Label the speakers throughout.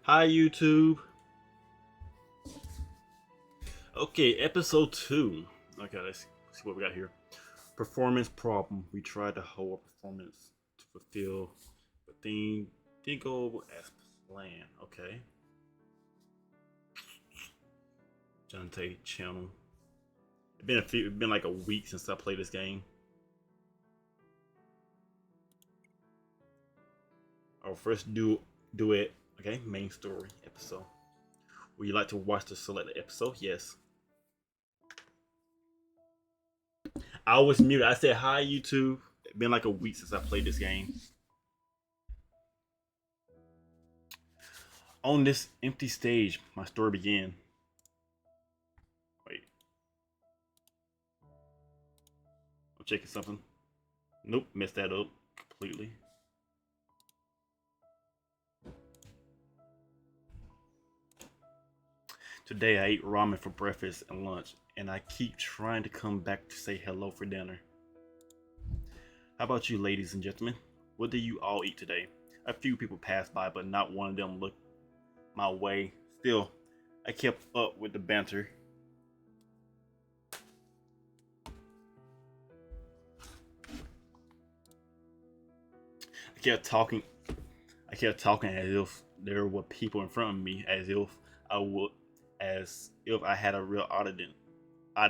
Speaker 1: Hi, YouTube. Okay, episode 2. Okay, let's see what we got here. Performance problem. We tried to hold a performance to fulfill, but thing didn't go as planned. Okay. Jante channel. It's been like a week since I played this game. Our first duet. Okay, main story episode. Would you like to watch the selected episode? Yes. I was muted. I said hi, YouTube. It's been like a week since I played this game. On this empty stage, my story began. Wait, I'm checking something. Nope, messed that up completely. Today I ate ramen for breakfast and lunch, and I keep trying to come back to say hello for dinner. How about you, ladies and gentlemen? What did you all eat today? A few people passed by, but not one of them looked my way. Still, I kept up with the banter. I kept talking. I kept talking as if there were people in front of me, I would, as if I had a real audience, I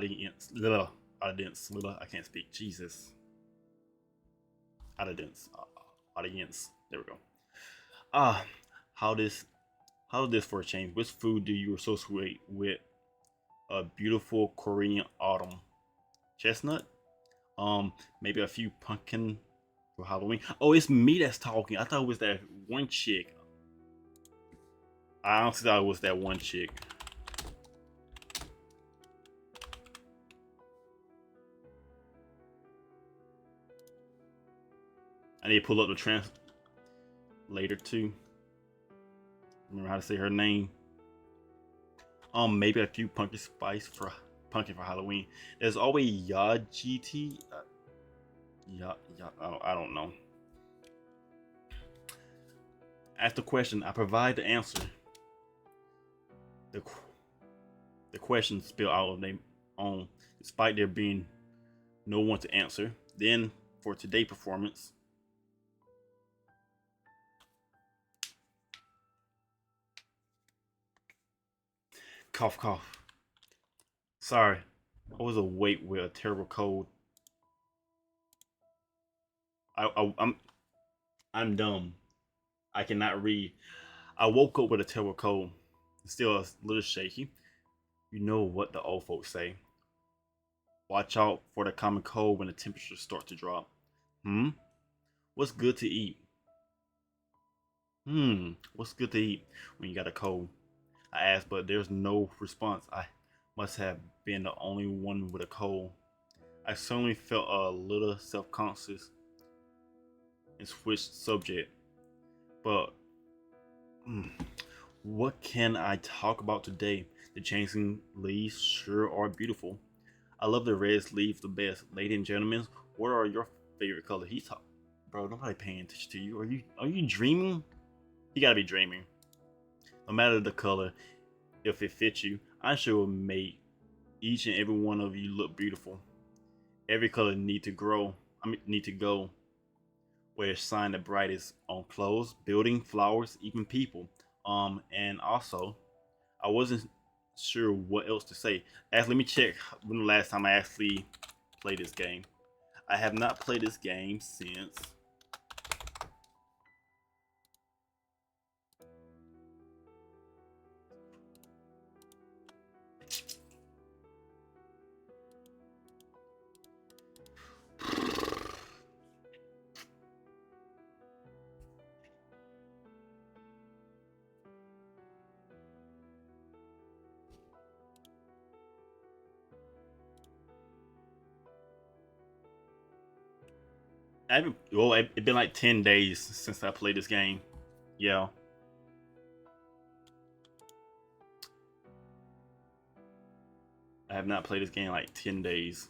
Speaker 1: can't speak. Jesus, audience, audience. There we go. Ah, how this, how this for a change? Which food do you associate with a beautiful Korean autumn? Chestnut. Maybe a few pumpkin for Halloween. Oh, it's me that's talking. I thought it was that one chick. I honestly thought it was that one chick. I need to pull up the translator too. Remember how to say her name. Maybe a few pumpkin for Halloween. There's always GT. I don't know. Ask the question. I provide the answer. The the questions spill out of their own, despite there being no one to answer. Then for today's performance, cough cough. Sorry, I was awake with a terrible cold. I'm dumb. I cannot read. I woke up with a terrible cold. Still a little shaky. You know what the old folks say. Watch out for the common cold when the temperatures start to drop. Hmm? What's good to eat? What's good to eat when you got a cold? I asked, but there's no response. I must have been the only one with a cold. I suddenly felt a little self-conscious and switched subject. But mm, what can I talk about today? The changing leaves sure are beautiful. I love the red leaves the best. Ladies and gentlemen, what are your favorite colors? He talk, bro. Nobody paying attention to you. Are you dreaming? You gotta be dreaming. No matter the color, if it fits you, I'm sure it will make each and every one of you look beautiful. Every color need to grow. Need to go where it shine the brightest on clothes, building, flowers, even people. And also, I wasn't sure what else to say. Let me check when the last time I actually played this game. I have not played this game since. I haven't. Well, it's been like 10 days since I played this game. Yeah, I have not played this game in like 10 days.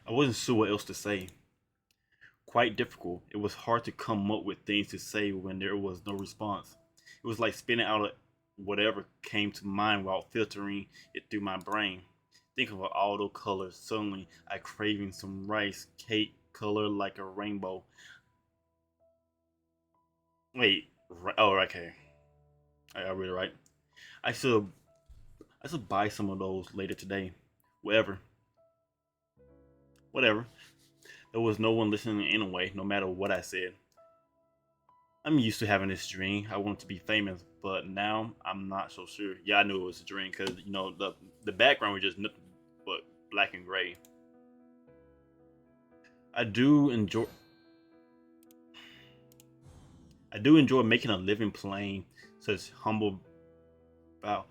Speaker 1: I wasn't sure what else to say. Quite difficult. It was hard to come up with things to say when there was no response. It was like spinning out whatever came to mind while filtering it through my brain. Think of all those colors. Suddenly, I craving some rice cake color like a rainbow. Wait, oh, okay. I read it right. I should I should buy some of those later today. Whatever, whatever. There was no one listening anyway, no matter what I said. I'm used to having this dream. I want to be famous, but now I'm not so sure. Yeah, I knew it was a dream because the background was just nothing but black and gray. I do enjoy I do enjoy making a living playing such humble bow.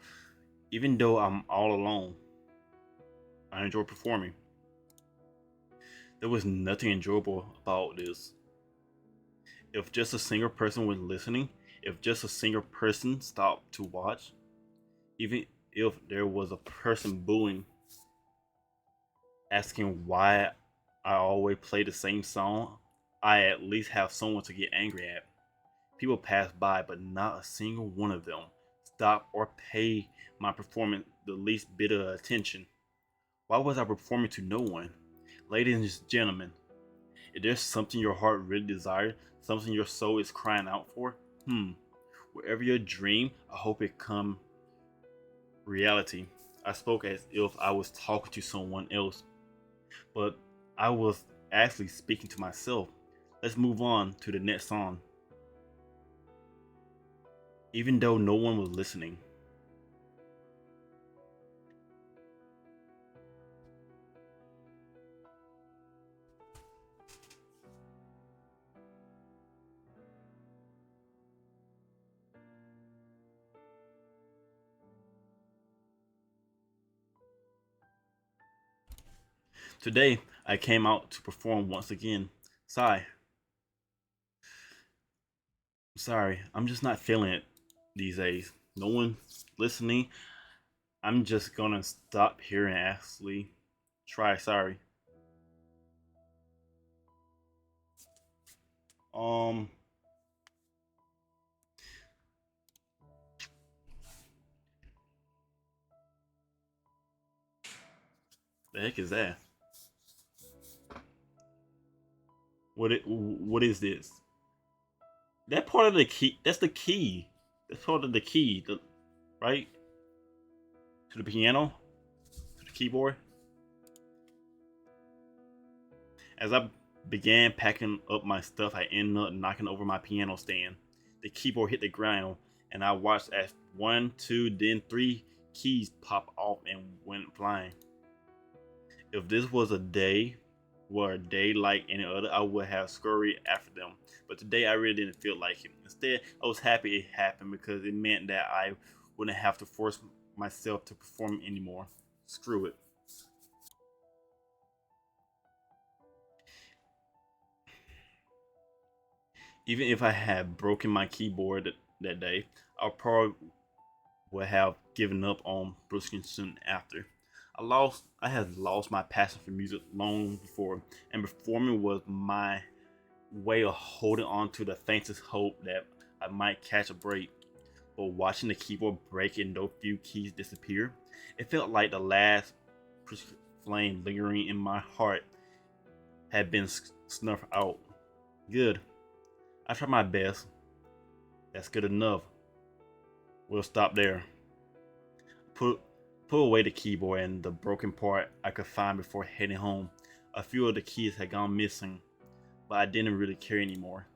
Speaker 1: Even though I'm all alone, I enjoy performing. There was nothing enjoyable about this. If just a single person was listening, if just a single person stopped to watch, even if there was a person booing, asking why I always play the same song, I at least have someone to get angry at. People pass by, but not a single one of them stop or pay my performance the least bit of attention. Why was I performing to no one? Ladies and gentlemen, if there's something your heart really desires, something your soul is crying out for, wherever your dream, I hope it come reality. I spoke as if I was talking to someone else, but I was actually speaking to myself. Let's move on to the next song. Even though no one was listening. Today, I came out to perform once again. Sigh. Sorry, I'm just not feeling it these days. No one listening. I'm just gonna stop here and actually try. Sorry. Um, the heck is that? What is this? That part of the key. That's the key. That's part of the key. Right to the piano, to the keyboard. As I began packing up my stuff, I ended up knocking over my piano stand. The keyboard hit the ground, and I watched as one, two, then three keys pop off and went flying. If this was a day like any other, I would have scurried after them. But today I really didn't feel like it. Instead, I was happy it happened because it meant that I wouldn't have to force myself to perform anymore. Screw it. Even if I had broken my keyboard that day, I probably would have given up on Bruskin soon after. I had lost my passion for music long before, and performing was my way of holding on to the faintest hope that I might catch a break. But watching the keyboard break and those few keys disappear, it felt like the last flame lingering in my heart had been snuffed out. Good. I tried my best. That's good enough. We'll stop there. Put put away the keyboard and the broken part I could find before heading home. A few of the keys had gone missing, but I didn't really care anymore.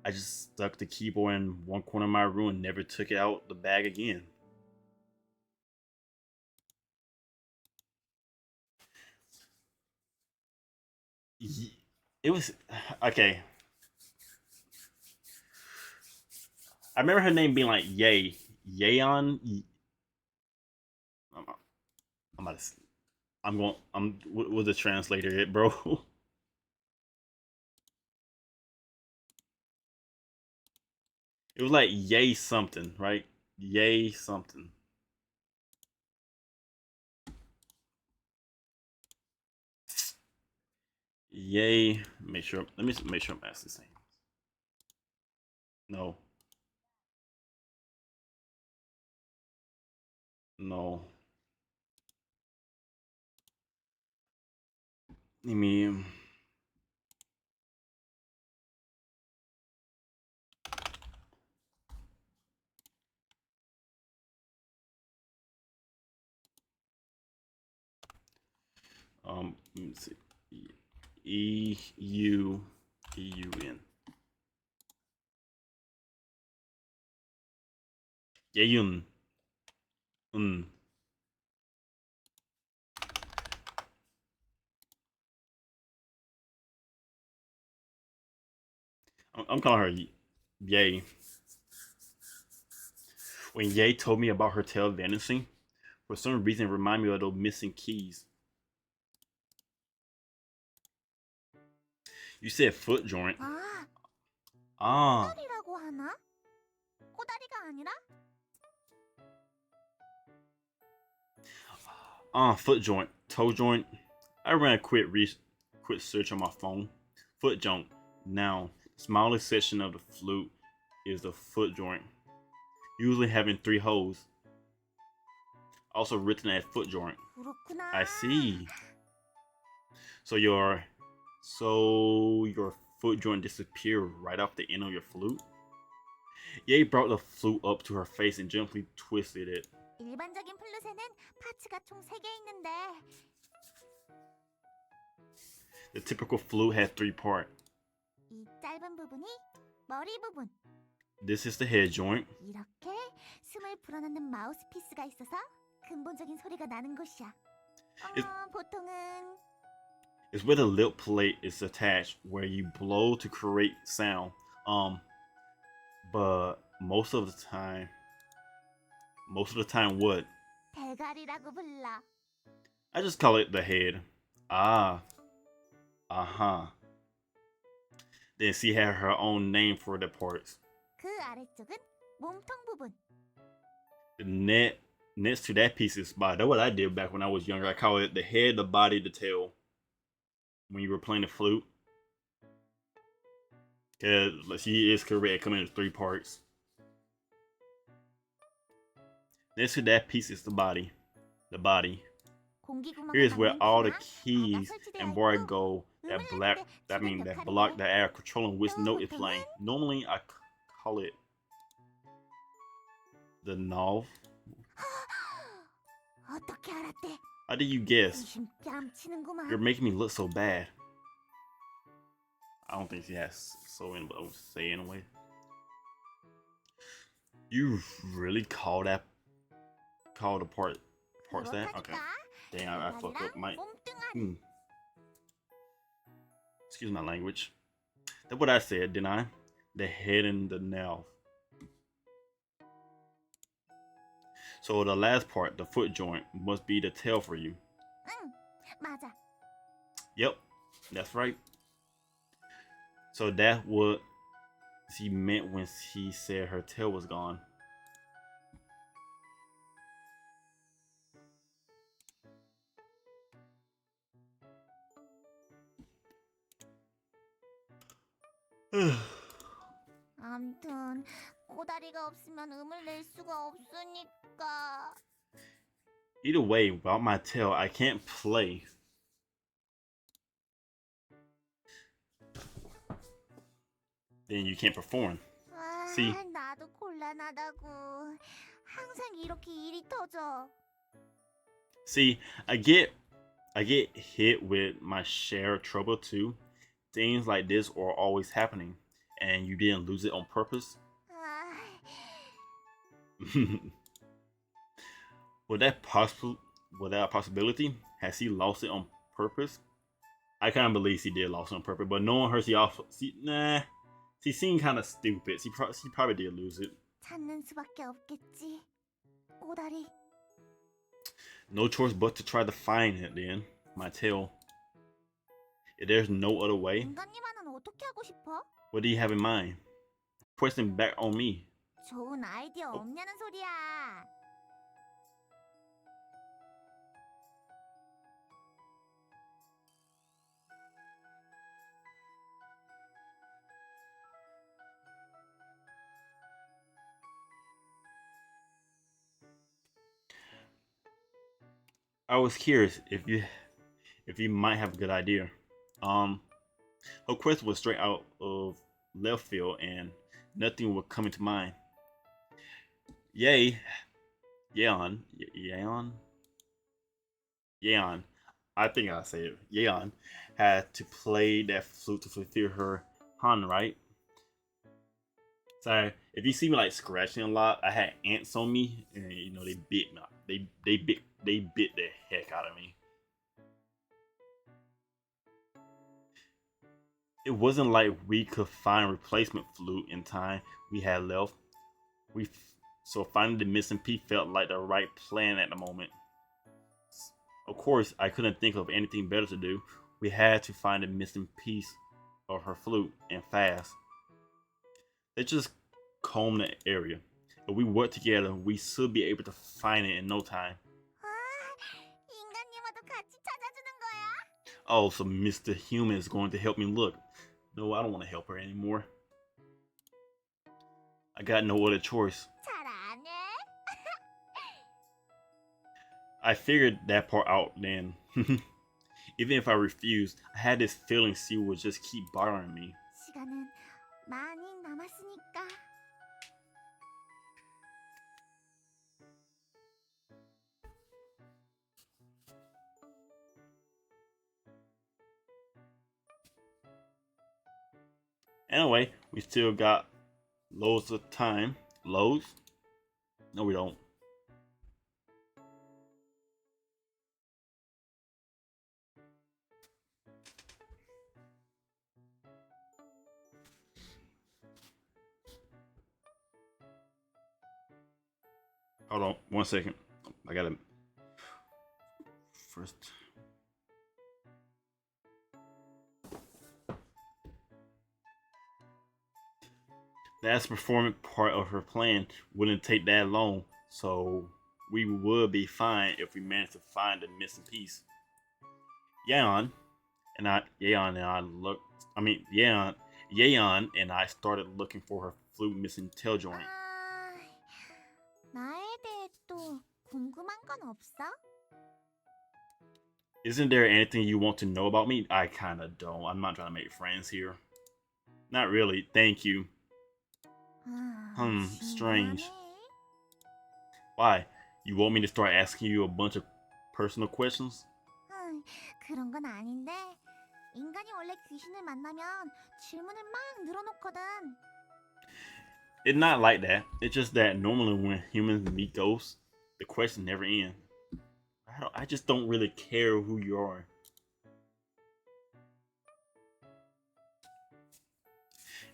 Speaker 1: I just stuck the keyboard in one corner of my room and never took it out the bag again. It was okay. I remember her name being like Yay, Yayon. I'm, I'm about to. I'm going. I'm with the translator, bro. It was like Yay something, right? Yay something. Yay. Make sure. Let me make sure I'm asking the same. No. No. Let me. Let me see. E-U-E-U-N. Yeun. Mm. I'm calling her Yay. When Yay told me about her tail vanishing, for some reason it reminded me of those missing keys. You said foot joint. Ah.
Speaker 2: 꼬다리라고 하나? 꼬다리가 아니라?
Speaker 1: Foot joint, toe joint. I ran a quick search on my phone. Foot joint. Now, the smallest section of the flute is the foot joint, usually having 3 holes. Also written as foot joint.
Speaker 2: 그렇구나.
Speaker 1: I see. So your foot joint disappeared right off the end of your flute. Ye brought the flute up to her face and gently twisted it.
Speaker 2: 일반적인 플룻에는 파츠가 총 3개 있는데
Speaker 1: The typical flute has 3 parts.
Speaker 2: 이 짧은 부분이 머리 부분.
Speaker 1: This is the head joint.
Speaker 2: 이렇게 숨을 불어넣는 마우스피스가 있어서 근본적인 소리가 나는 곳이야. 보통은
Speaker 1: It's where the lip plate is attached, where you blow to create sound. But most of the time what?
Speaker 2: 대가리라고 불러.
Speaker 1: I just call it the head. Ah. Uh-huh. Then she had her own name for the parts.
Speaker 2: 그 아래쪽은 몸통 부분.
Speaker 1: The next to that piece is body. That's what I did back when I was younger. I call it the head, the body, the tail. When you were playing the flute. Because she is correct, coming in 3 parts. Next to that piece is the body. The body. Here's where all the keys and bar go. That block the air controlling which note is playing. Normally I call it the knob.
Speaker 2: 어떻게 알았대?
Speaker 1: How did you guess? You're making me look so bad. I don't think she has so in, but I would say anyway. You really call the parts that? Okay. Dang, I fucked up my. Excuse my language. That's what I said, didn't I? The head and the nail. So the last part, the foot joint, must be the tail for you.
Speaker 2: 맞아.
Speaker 1: Yep, that's right. So that's what she meant when she said her tail was gone.
Speaker 2: 아무튼 꼬다리가 없으면 음을 낼 수가 없으니까.
Speaker 1: Either way, without my tail, I can't play. Then you can't perform. See?
Speaker 2: 나도 곤란하다고. 항상 이렇게 일이 터져.
Speaker 1: See, I get hit with my share of trouble too. Things like this are always happening, and you didn't lose it on purpose. Was that a possibility? Has he lost it on purpose? I kind of believe she did lost it on purpose, but knowing her, she seemed kind of stupid. She probably did lose it.
Speaker 2: 찾는 수밖에 없겠지. 꼬다리.
Speaker 1: No choice but to try to find it then. My tail. If there's no other way,
Speaker 2: 인간님은 어떻게 하고 싶어?
Speaker 1: what do you have in mind? Question back on me.
Speaker 2: 좋은 아이디어 없냐는 소리야.
Speaker 1: I was curious if you might have a good idea. Um, her quest was straight out of left field, and nothing would come into mind. Yay, Yeon, Yeon. I think I say it. Yeon had to play that flute to fulfill her Han, right? So if you see me like scratching a lot, I had ants on me, and you know they bit me. They bit the heck out of me. It wasn't like we could find replacement flute in time we had left. We so finding the missing piece felt like the right plan at the moment. Of course, I couldn't think of anything better to do. We had to find the missing piece of her flute and fast. They just comb the area. If we work together, we should be able to find it in no time.
Speaker 2: 아, 인간님하고 같이 찾아주는 거야?
Speaker 1: Oh, so Mr. Human is going to help me look. No, I don't want to help her anymore. I got no other choice.
Speaker 2: 잘하네.
Speaker 1: I figured that part out then. Even if I refused, I had this feeling she would just keep bothering me.
Speaker 2: 시간은 많이 남았으니까.
Speaker 1: Anyway, we still got loads of time. Loads? No, we don't. Hold on, 1 second. I gotta first. That's the performance part of her plan wouldn't take that long, so we would be fine if we managed to find the missing piece. Yeon and I looked. I mean, Yeon and I started looking for her flute missing tail joint.
Speaker 2: 나에 대해 또 궁금한 건 없어?
Speaker 1: Isn't there anything you want to know about me? I kinda don't. I'm not trying to make friends here. Not really. Thank you. Strange.
Speaker 2: 신기하네.
Speaker 1: Why? You want me to start asking you a bunch of personal questions?
Speaker 2: 그런 건 아닌데 인간이 원래 귀신을 만나면 질문을 막 늘어놓거든.
Speaker 1: It's not like that. It's just that normally when humans meet ghosts, the questions never end. I just don't really care who you are.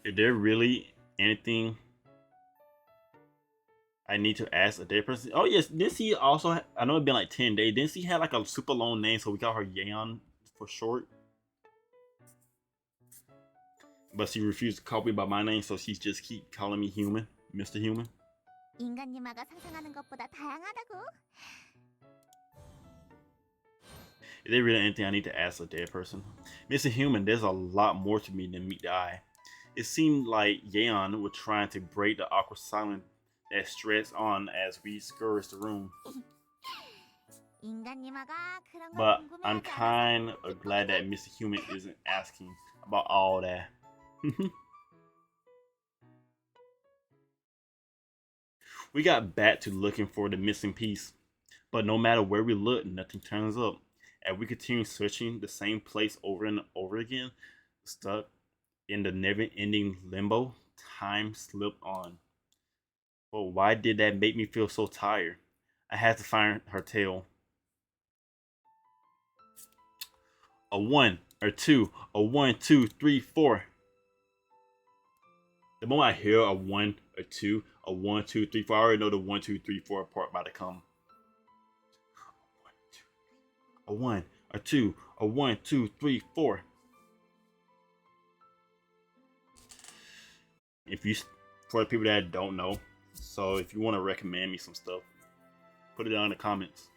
Speaker 1: Is there really anything I need to ask a dead person? Oh yes, didn't she also? I know it's been like 10 days. Didn't she have like a super long name, so we call her Yeon for short? But she refused to call me by my name, so she just keep calling me Human, Mr. Human.
Speaker 2: 인간님아가 상상하는 것보다 다양하다고.
Speaker 1: Is there really anything I need to ask a dead person? Mr. Human, there's a lot more to me than meet the eye. It seemed like Yeon was trying to break the awkward silence that stretched on as we scoured the room.
Speaker 2: 인간님아가 그런 걸
Speaker 1: But I'm
Speaker 2: 궁금해하지
Speaker 1: kind
Speaker 2: 않아서
Speaker 1: of glad that Mr. Human isn't asking about all that. We got back to looking for the missing piece, but no matter where we look, nothing turns up. As we continue searching the same place over and over again, stuck in the never-ending limbo, time slipped on. But why did that make me feel so tired? I had to find her tail. A 1, or 2, a 1, 2, 3, 4. The moment I hear a 1, a 2, a 1, 2, 3, 4, I already know the 1, 2, 3, 4 part about to come. A 1, a 2, a 1, 2, 3, 4. If you, for the people that don't know, so if you want to recommend me some stuff, put it down in the comments.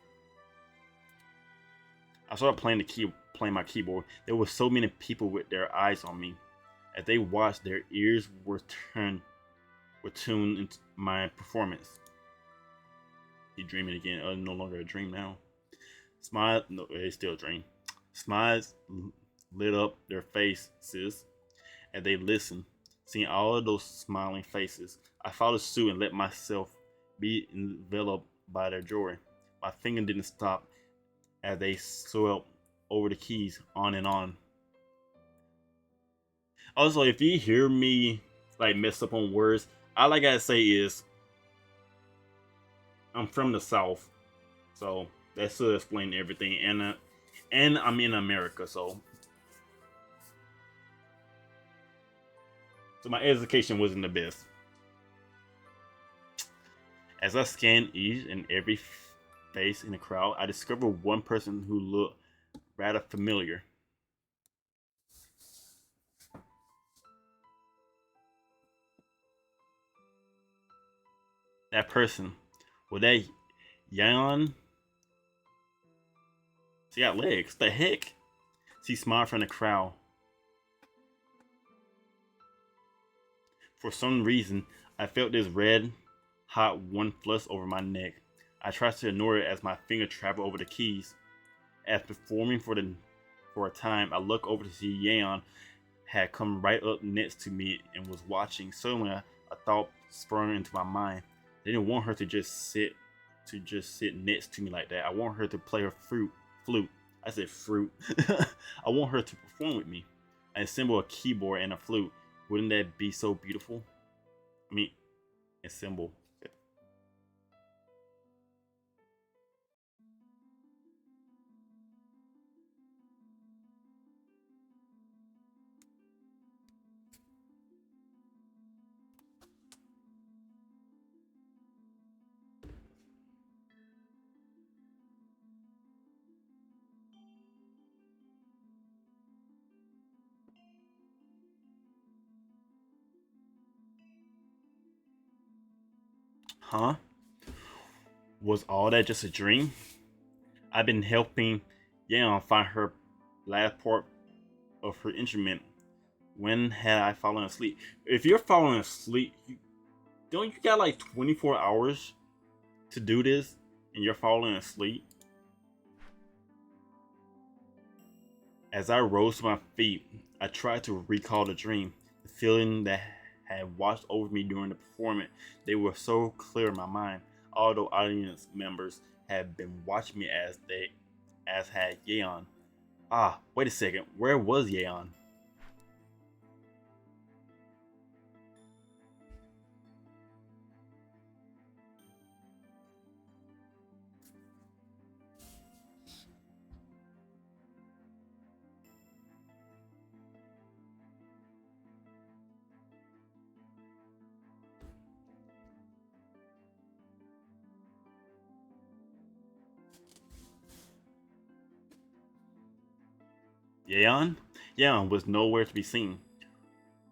Speaker 1: I started playing my keyboard. There were so many people with their eyes on me. As they watched, their ears were tuned into my performance. He dreaming again. No longer a dream now. Smiles, no, it's still a dream. Smiles lit up their faces as they listened. Seeing all of those smiling faces, I followed suit and let myself be enveloped by their joy. My finger didn't stop as they swirled over the keys, on and on. Also, if you hear me like mess up on words, all I gotta say is I'm from the South, so that should explain everything. And I'm in America, so my education wasn't the best. As I scanned each and every face in the crowd, I discovered one person who looked rather familiar. That person, well, that Yan, she got legs. The heck? She smiled from the crowd. For some reason, I felt this red, hot one flush over my neck. I tried to ignore it as my finger traveled over the keys. As performing for a time, I looked over to see Yan had come right up next to me and was watching. Suddenly, a thought sprung into my mind. I didn't want her to just sit next to me like that. I want her to play her flute. I said fruit. I want her to perform with me. I assemble a keyboard and a flute. Wouldn't that be so beautiful? I mean, assemble. Huh? Was all that just a dream? I've been helping Yan find her last part of her instrument. When had I fallen asleep? If you're falling asleep, don't you got like 24 hours to do this and you're falling asleep? As I rose to my feet, I tried to recall the dream, the feeling that had washed over me during the performance. They were so clear in my mind, although audience members had been watching me as had Yeon. Ah, wait a second, where was Yeon? Yeon? Yeon was nowhere to be seen.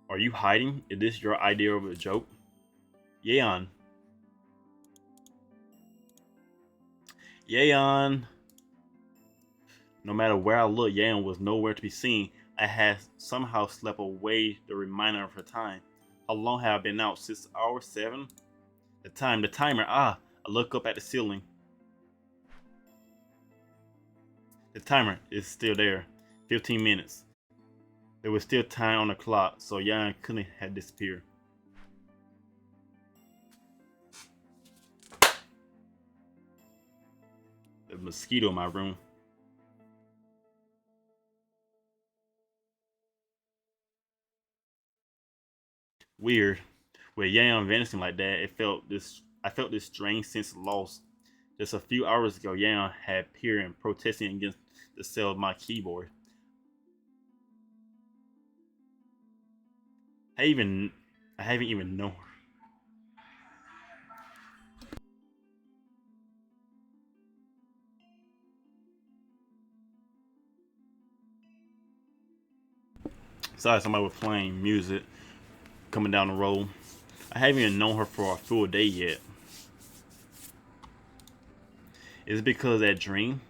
Speaker 1: Are you hiding? Is this your idea of a joke? Yeon. Yeon. No matter where I looked, Yeon was nowhere to be seen. I had somehow slept away the reminder of her time. How long had I been out? 6 hours? 7? The timer. Ah, I look up at the ceiling. The timer is still there. 15 minutes. There was still time on the clock, so Yeon couldn't have disappeared. There's a mosquito in my room. Weird. With Yeon vanishing like that, I felt this strange sense of loss. Just a few hours ago, Yeon had appeared and protesting against the sale of my keyboard. I even I haven't even known her. Besides, somebody was playing music coming down the road. I haven't even known her for a full day yet. Is it because of that dream?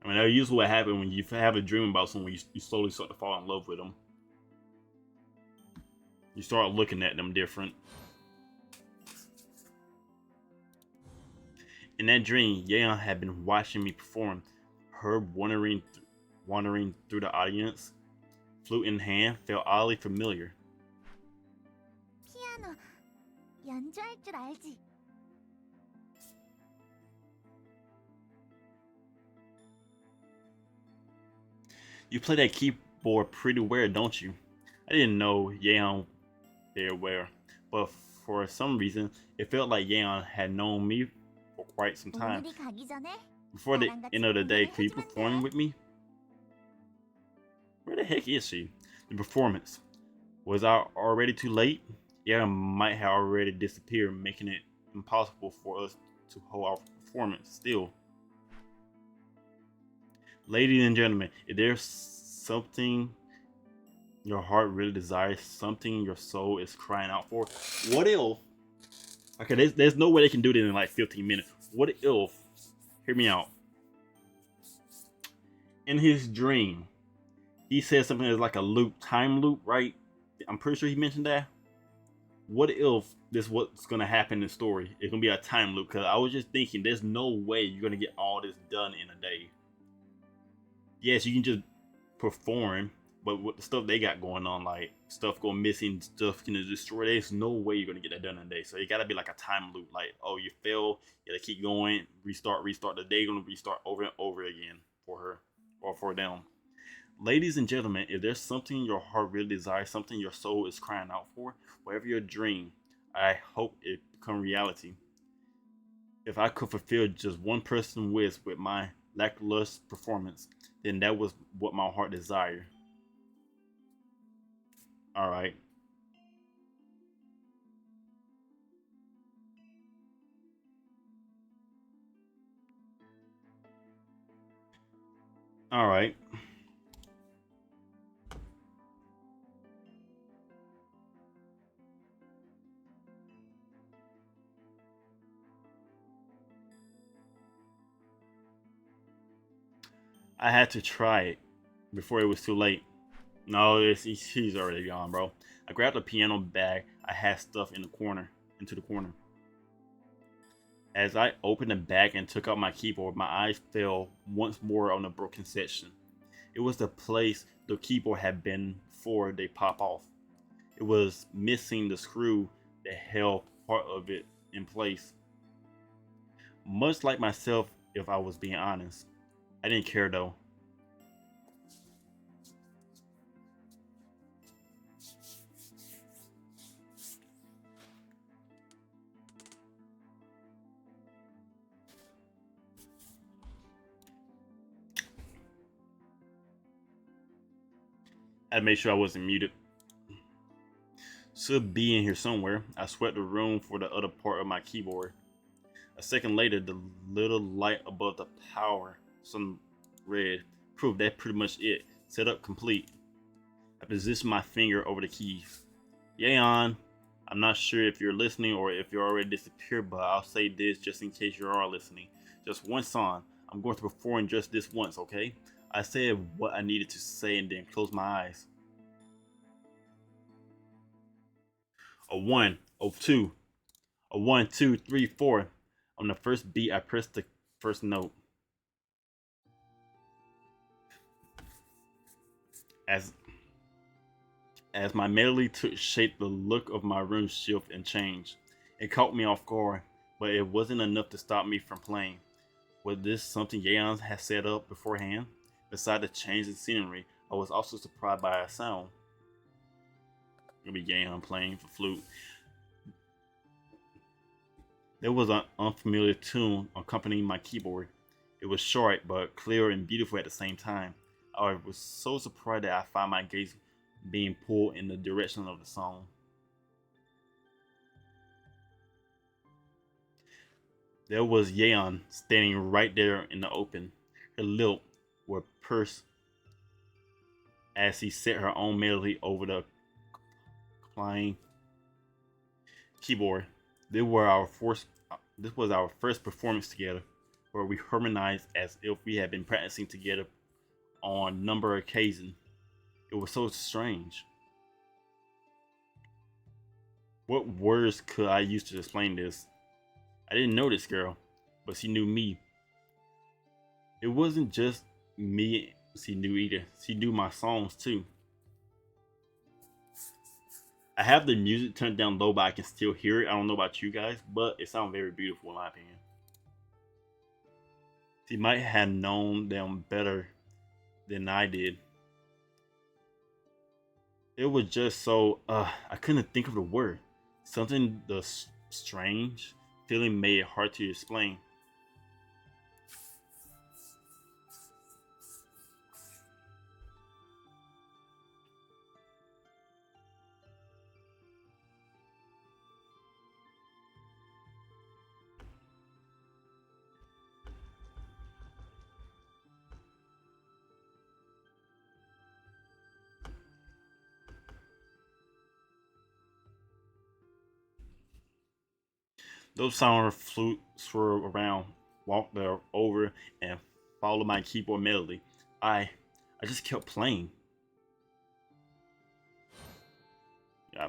Speaker 1: I mean, that's usually what happens when you have a dream about someone. You slowly start to fall in love with them. You start looking at them different. In that dream, Yeon had been watching me perform, her wandering through the audience, flute in hand, felt oddly familiar.
Speaker 2: 피아노 연주할 줄 알지?
Speaker 1: You play that keyboard pretty well, don't you? I didn't know Yeon very well, but for some reason, it felt like Yeon had known me for quite some time.
Speaker 2: 오늘이 가기 전에
Speaker 1: Before the
Speaker 2: 나랑 같이
Speaker 1: end of the day,
Speaker 2: 공연을
Speaker 1: could you
Speaker 2: 해주면
Speaker 1: perform
Speaker 2: 돼.
Speaker 1: with me? Where the heck is she? The performance. Was I already too late? Yeon might have already disappeared, making it impossible for us to hold our performance still. Ladies and gentlemen, if there's something your heart really desires, something your soul is crying out for, what if? Okay, there's no way they can do this in like 15 minutes. What if? Hear me out. In his dream, he said something that's like a loop, time loop, right? I'm pretty sure he mentioned that. What if this what's gonna happen in the story? It's gonna be a time loop. Cause I was just thinking, there's no way you're gonna get all this done in a day. Yes, you can just perform, but with the stuff they got going on, like stuff going missing, stuff gonna destroy, there's no way you're gonna get that done in a day. So it gotta be like a time loop. Like, oh, you fail, you gotta keep going, restart. The day gonna restart over and over again for her or for them. Ladies and gentlemen, if there's something your heart really desires, something your soul is crying out for, whatever your dream, I hope it become reality. If I could fulfill just one person's wish with my lackluster performance, then that was what my heart desired. All right. All right. I had to try it before it was too late. No, he's already gone, bro. I grabbed a piano bag. I had stuff into the corner. As I opened the bag and took out my keyboard, my eyes fell once more on the broken section. It was the place the keyboard had been before they pop off. It was missing the screw that held part of it in place. Much like myself, if I was being honest. I didn't care though. I made sure I wasn't muted. Should be in here somewhere. I swept the room for the other part of my keyboard. A second later, the little light above the power, some red, proved that pretty much it. Setup complete. I positioned my finger over the keys. Yaon, I'm not sure if you're listening or if you're already disappeared, but I'll say this just in case you are listening. Just one song. I'm going to perform just this once, okay? I said what I needed to say and then closed my eyes. A one, a two, a 1, 2, 3, 4. On the first beat, I pressed the first note. As my melody took shape, the look of my room shifted and changed. It caught me off guard, but it wasn't enough to stop me from playing. Was this something Yeon had set up beforehand? Besides the change in scenery, I was also surprised by a sound. It'll be Yeon playing for flute. There was an unfamiliar tune accompanying my keyboard. It was short, but clear and beautiful at the same time. I was so surprised that I found my gaze being pulled in the direction of the song. There was Yeon standing right there in the open. Her lips were pursed as he set her own melody over the playing keyboard. This was our first performance together, where we harmonized as if we had been practicing together on a number of occasions. It was so strange. What words could I use to explain this? I didn't know this girl. but she knew me. It wasn't just me she knew either. She knew my songs too. I have the music turned down low, but I can still hear it. I don't know about you guys, but it sounds very beautiful in my opinion. She might have known them better than I did. It was just so I couldn't think of the word. Something the strange feeling made it hard to explain. Those sound flute swirl around, walk there over, and follow my keyboard melody. I I just kept playing. Yeah.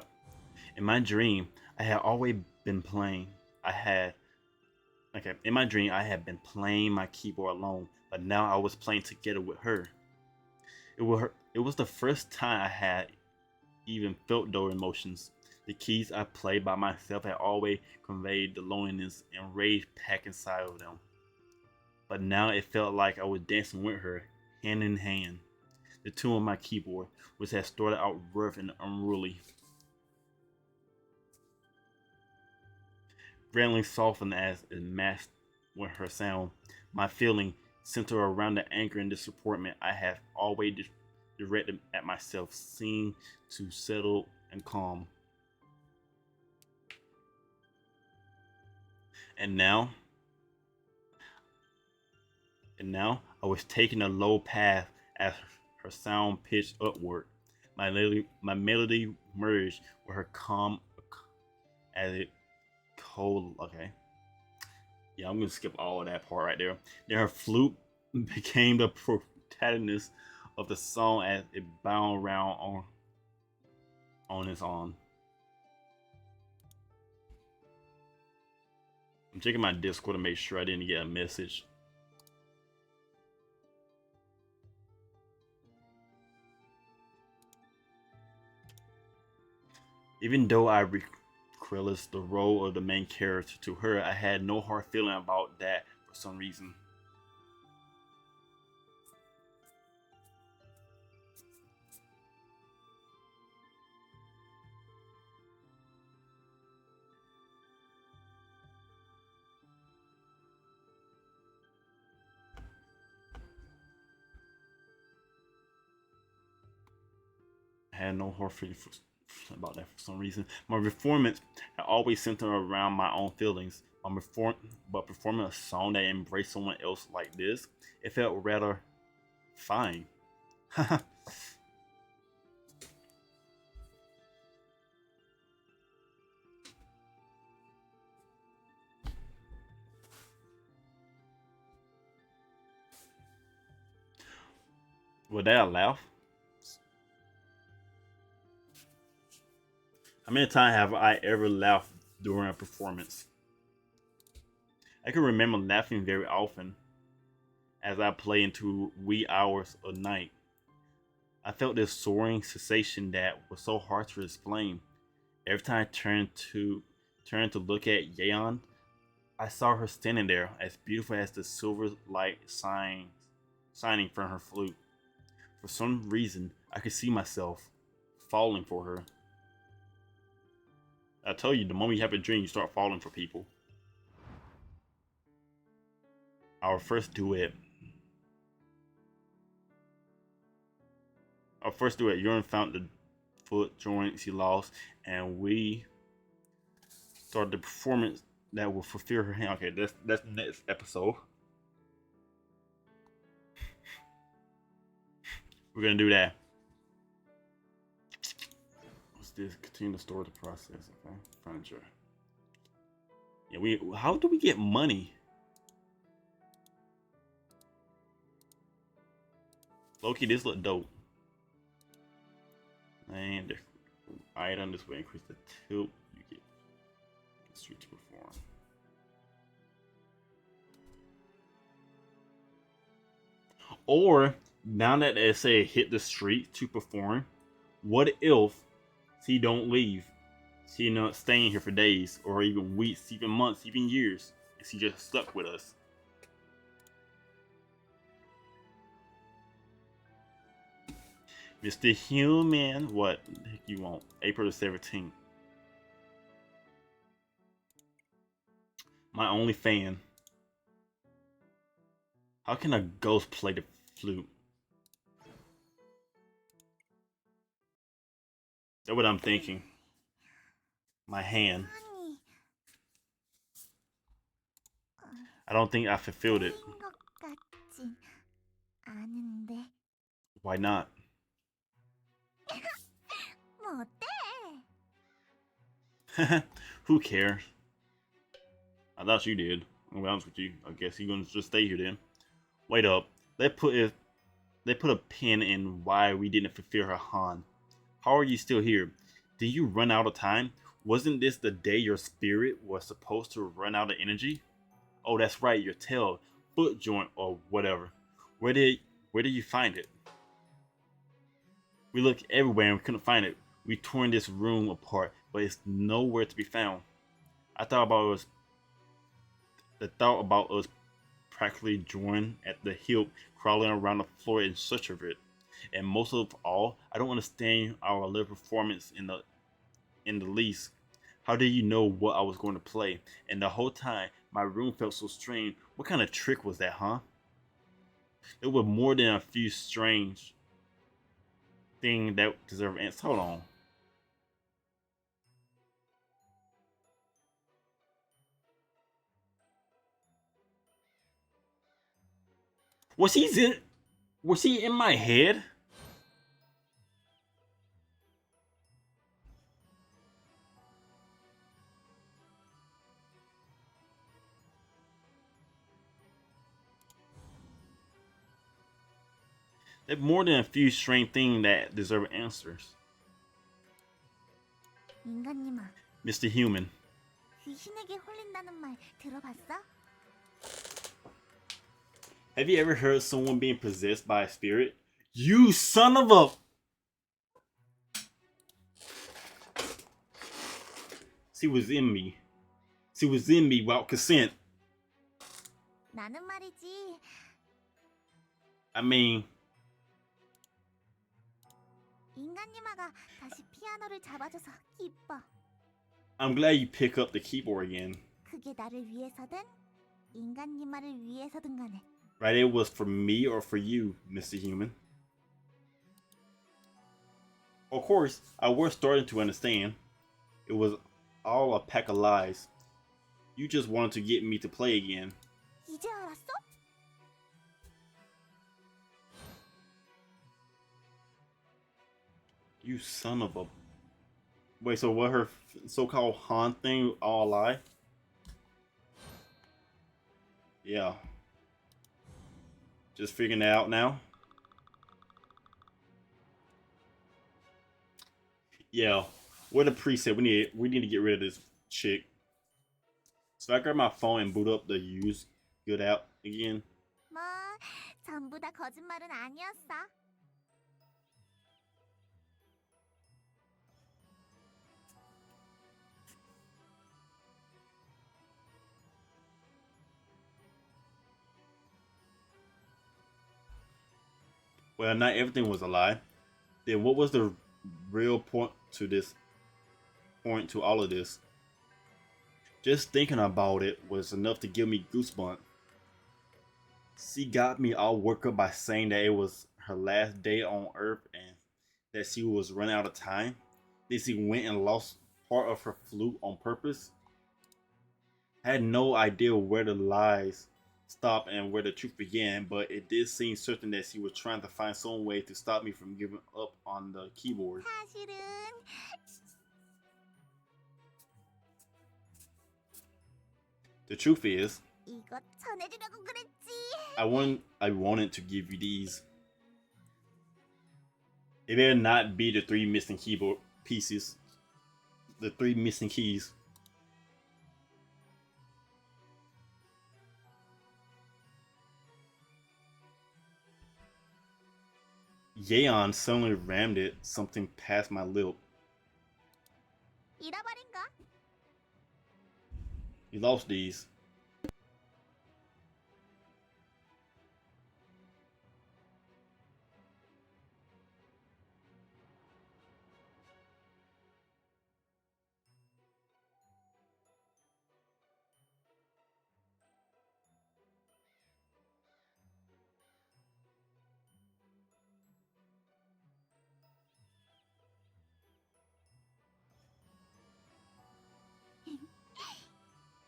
Speaker 1: In my dream, I had always been playing. I had in my dream I had been playing my keyboard alone, but now I was playing together with her. It was the first time I had even felt those emotions. The keys I played by myself had always conveyed the loneliness and rage packed inside of them. But now it felt like I was dancing with her, hand in hand. The tune of my keyboard, which had started out rough and unruly, gradually softened as it matched with her sound. My feeling centered around the anger and disappointment I had always directed at myself seemed to settle and calm. And now, and now, I was taking a low path as her sound pitched upward. My melody merged with her calm as it cold. Okay, yeah, I'm gonna skip all of that part right there. Then her flute became the protagonist of the song as it bound around on its own. I'm checking my Discord to make sure I didn't get a message. Even though I relished the role of the main character to her, I had no hard feeling about that for some reason. I had no hard feeling about that for some reason. My performance had always centered around my own feelings. But performing a song that embraced someone else like this, it felt rather fine. Was that a laugh? How many times have I ever laughed during a performance? I can remember laughing very often as I play into wee hours of night. I felt this soaring sensation that was so hard to explain. Every time I turned to look at Yeon, I saw her standing there, as beautiful as the silver light shining from her flute. For some reason, I could see myself falling for her. I tell you, the moment you have a dream, you start falling for people. Our first duet. Our first duet, Urine found the foot joint she lost, and we started the performance that will fulfill her hand. Okay, that's the next episode. We're gonna do that. What's this? Continue to store the process. Okay, furniture. Yeah, we. How do we get money? Loki, this look dope. And the item this way increase the tilt you get. Street to perform. Or now that they say hit the street to perform, what if she don't leave? She not staying here for days, or even weeks, even months, even years, and she just stuck with us. Mr. Human, what the heck you want? April the 17th. My only fan. How can a ghost play the flute? That's what I'm thinking. My hand.
Speaker 2: 아니,
Speaker 1: I don't think I fulfilled it.
Speaker 2: 것 같진 않은데.
Speaker 1: Why not?
Speaker 2: 뭐 어때?
Speaker 1: Who cares? I thought you did. I'll be honest with you. I guess you're gonna just stay here then. Wait up. They put a pin in why we didn't fulfill her Han. How are you still here? Did you run out of time? Wasn't this the day your spirit was supposed to run out of energy? Oh, that's right, your tail, foot joint, or whatever. Where did you find it? We looked everywhere and we couldn't find it. We torn this room apart, but it's nowhere to be found. I thought about us. The thought about us practically joined at the hip, crawling around the floor in search of it. And most of all, I don't understand our little performance in the least. How did you know what I was going to play? And the whole time, my room felt so strange. What kind of trick was that, huh? There were more than a few strange things that deserve answers. Hold on. Was he in my head? There's more than a few strange things that deserve answers.
Speaker 2: 인간님아,
Speaker 1: Mr. Human.
Speaker 2: 귀신에게 홀린다는 말 들어봤어?
Speaker 1: Have you ever heard someone being possessed by a spirit? You son of a... She was in me. She was in me without consent.
Speaker 2: 나는 말이지.
Speaker 1: I mean...
Speaker 2: 인간님아가 다시 피아노를 잡아줘서 기뻐.
Speaker 1: I'm glad you pick up the keyboard again.
Speaker 2: 그게 나를 위해서든 인간님아를 위해서든 간에.
Speaker 1: Right, it was for me or for you, Mr. Human. Of course, I was starting to understand. It was all a pack of lies. You just wanted to get me to play again.
Speaker 2: 이제 알았어?
Speaker 1: You son of a... Wait, so what her so-called Han thing all a lie? Yeah. Just figuring it out now? Yeah. What a preset. We need to get rid of this chick. So I grab my phone and boot up the use good app again.
Speaker 2: 뭐 전부 다 거짓말은 아니었어.
Speaker 1: Well, not everything was a lie. Then what was the real point to all of this? Just thinking about it was enough to give me goosebumps. She got me all worked up by saying that it was her last day on Earth and that she was running out of time. Then she went and lost part of her flute on purpose. I had no idea where the lies stopped and where the truth began, but it did seem certain that she was trying to find some way to stop me from giving up on the keyboard.
Speaker 2: 사실은
Speaker 1: The truth is,
Speaker 2: 이것 전해주려고 그랬지.
Speaker 1: I wanted to give you these. It better not be the 3 missing keyboard pieces. The 3 missing keys. Yeon suddenly rammed it something past my lip.
Speaker 2: 잃어버린 거?
Speaker 1: You lost these.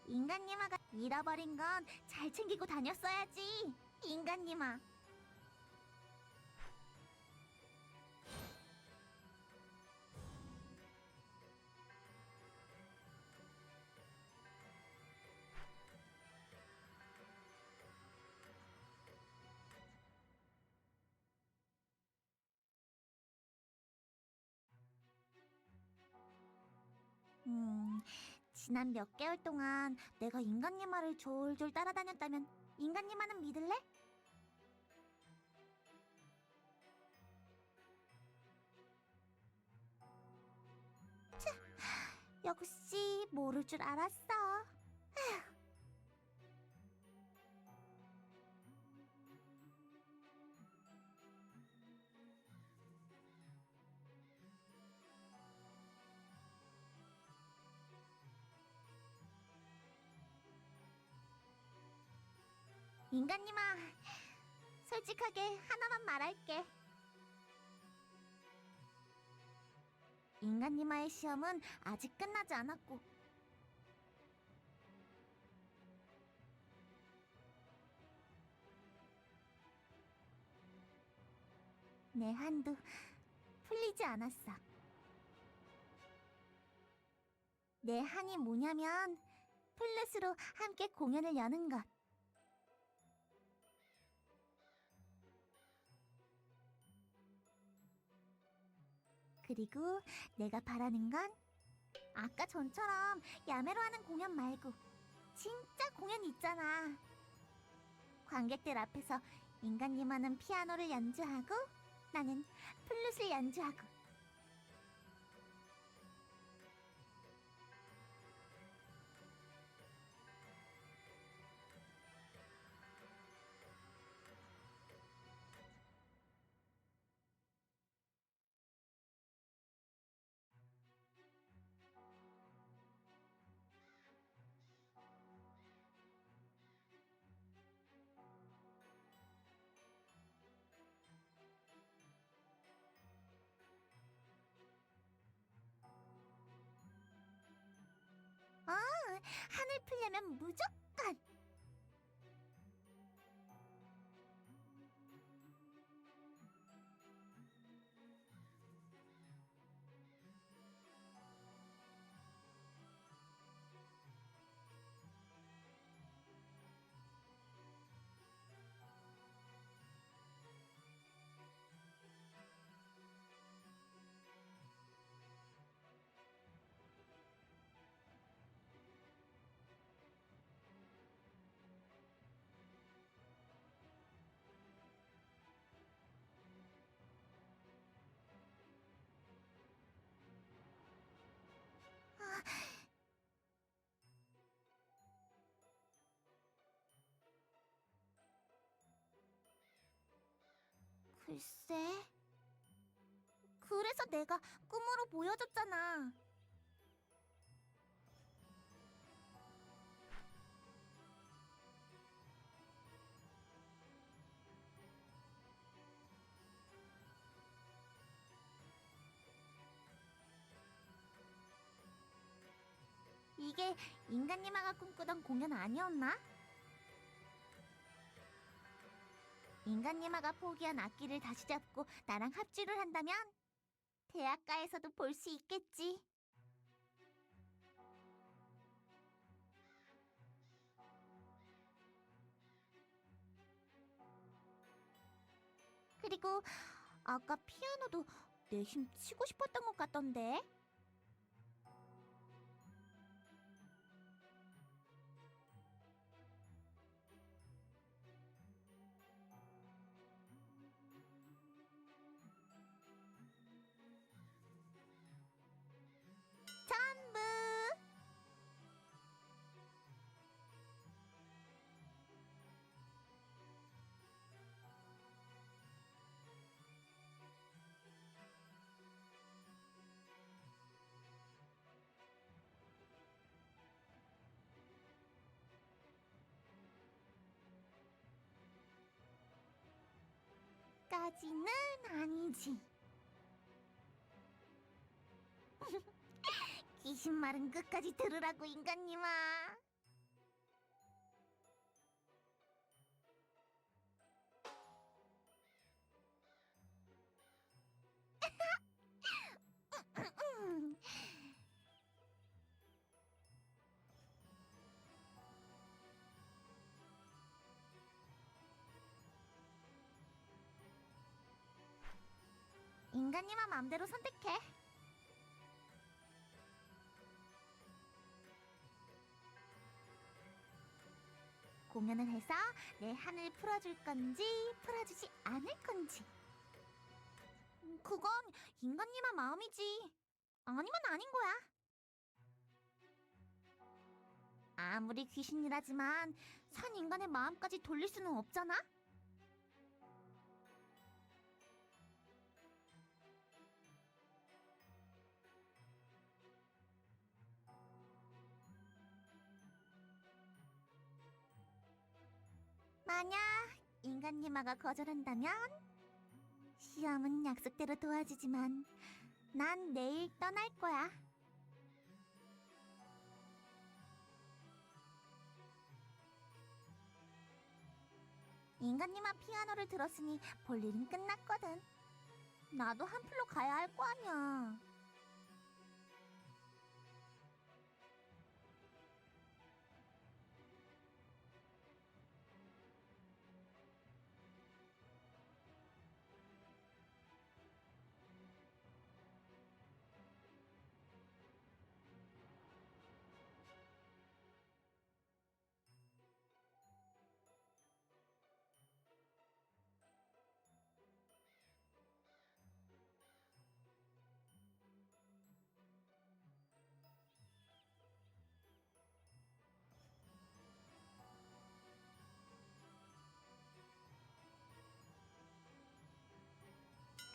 Speaker 2: 인간님아가 잃어버린 건 잘 챙기고 다녔어야지. 인간님아. 지난 몇 개월 동안 내가 인간님아를 졸졸 따라다녔다면 인간님아는 믿을래? 역시 모를 줄 알았어. 인간님아, 솔직하게 하나만 말할게. 인간님아의 시험은 아직 끝나지 않았고 내 한도 풀리지 않았어. 내 한이 뭐냐면 플룻으로 함께 공연을 여는 것. 그리고 내가 바라는 건 아까 전처럼 야매로 하는 공연 말고 진짜 공연 있잖아. 관객들 앞에서 인간님아는 피아노를 연주하고 나는 플룻을 연주하고. 한을 풀려면 무조건. 글쎄. 그래서 내가 꿈으로 보여줬잖아. 이게 인간님아가 꿈꾸던 공연 아니었나? 인간님아가 포기한 악기를 다시 잡고 나랑 합주를 한다면 대학가에서도 볼 수 있겠지. 그리고 아까 피아노도 내 힘 치고 싶었던 것 같던데. 까지는 아니지. 귀신 말은 끝까지 들으라고, 인간님아. 인간님아 맘대로 선택해. 공연을 해서 내 한을 풀어줄 건지 풀어주지 않을 건지. 그건 인간님의 마음이지. 아니면 아닌 거야. 아무리 귀신이라지만 산 인간의 마음까지 돌릴 수는 없잖아. 만약 인간님아가 거절한다면 시험은 약속대로 도와주지만 난 내일 떠날 거야. 인간님아 피아노를 들었으니 볼 일은 끝났거든. 나도 한풀로 가야 할 거 아니야.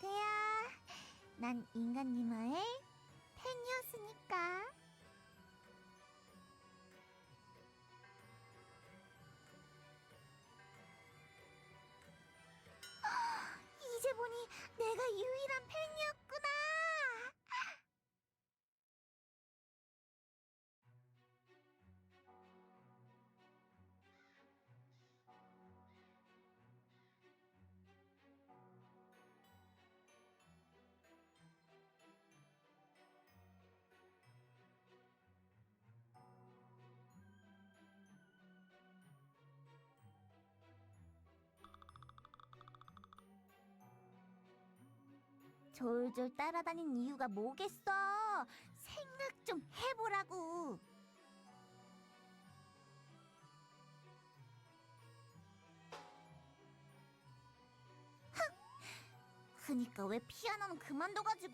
Speaker 2: 그야, 난 인간님아의 팬이었으니까. 이제 보니 내가 유일한 팬이었구나. 졸졸 따라다닌 이유가 뭐겠어? 생각 좀 해보라고. 그니까 왜 피아노는 그만둬가지고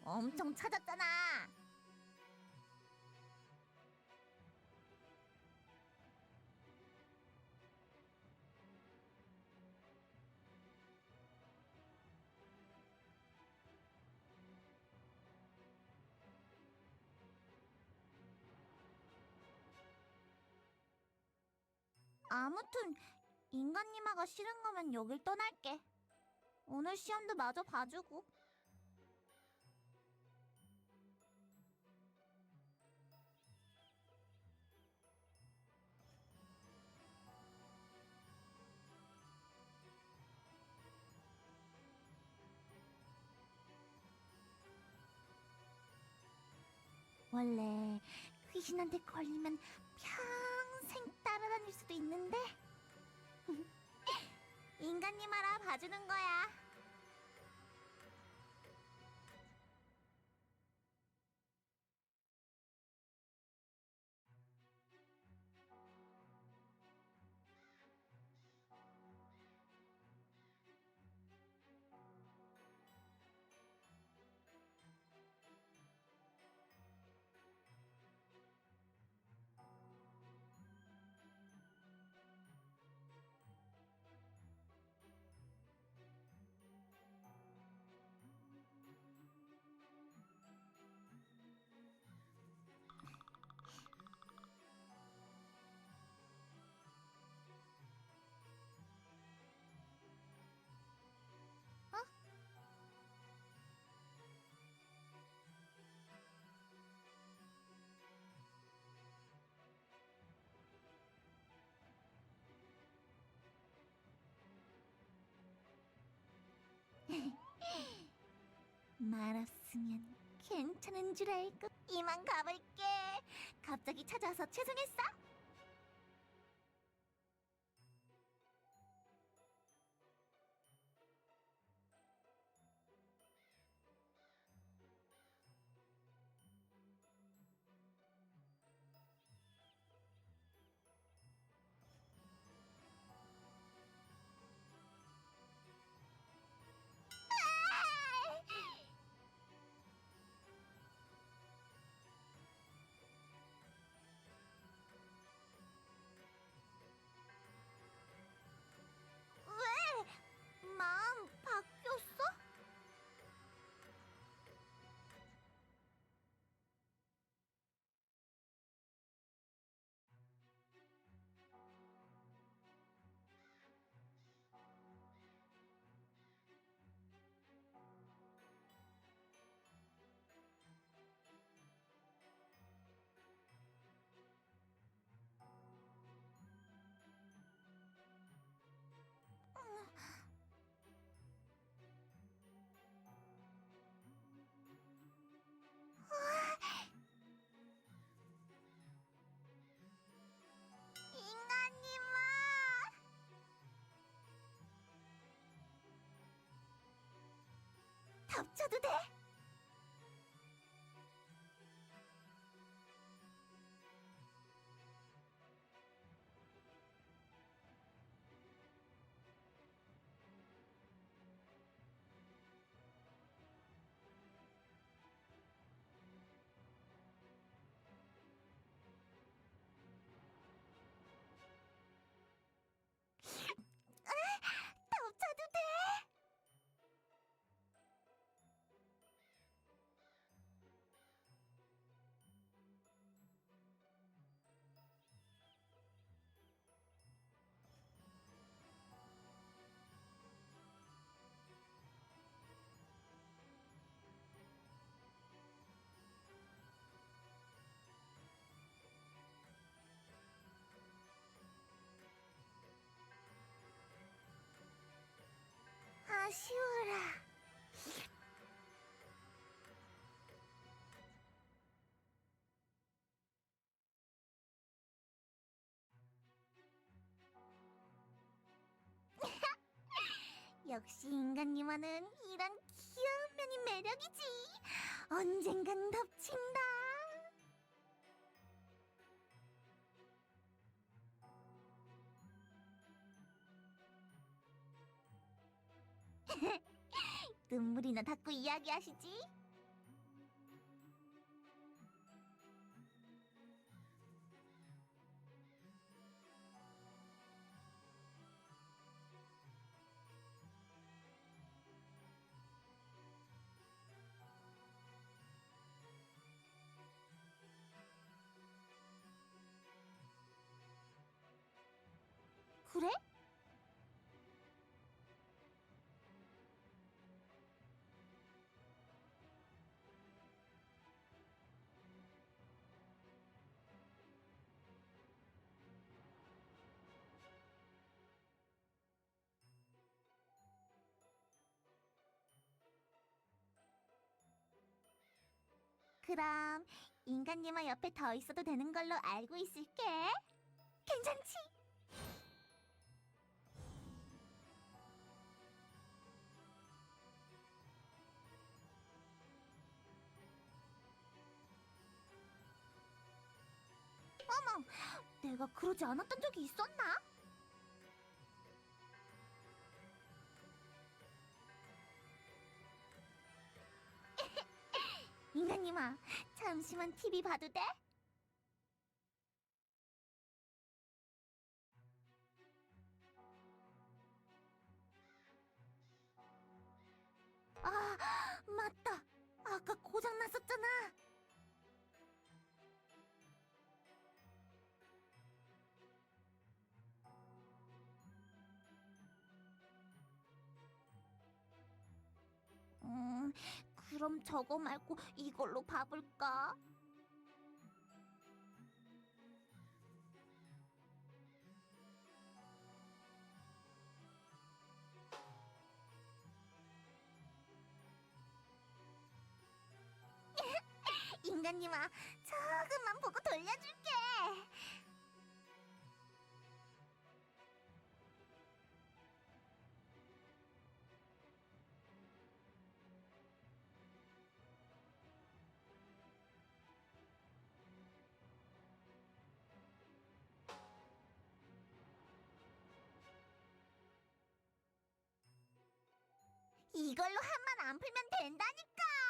Speaker 2: 엄청 찾았잖아. 아무튼 인간님아가 싫은 거면 여길 떠날게. 오늘 시험도 마저 봐주고. 원래 귀신한테 걸리면 평생 따라다닐 수도 있는데 인간님아라 봐주는 거야. 말았으면 괜찮은 줄 알고. 이만 가볼게. 갑자기 찾아와서 죄송했어. 왜? 마음 바뀌었어? 인간님아! 덮쳐도 돼? 덮쳐도 돼? 아쉬워라. 역시 인간님와는 이런 귀여운 면이 매력이지. 언젠간 덮친다. 눈물이나 닦고 이야기하시지. 그래? 그럼 인간님아 옆에 더 있어도 되는 걸로 알고 있을게. 괜찮지? 어머, 내가 그러지 않았던 적이 있었나? 인간님아, 잠시만 TV 봐도 돼? 아, 맞다. 아까 고장 났었잖아. 음, 그럼 저거 말고 이걸로 봐볼까? 인간님아, 조금만 보고 돌려줄게. 이걸로 한만 안 풀면 된다니까.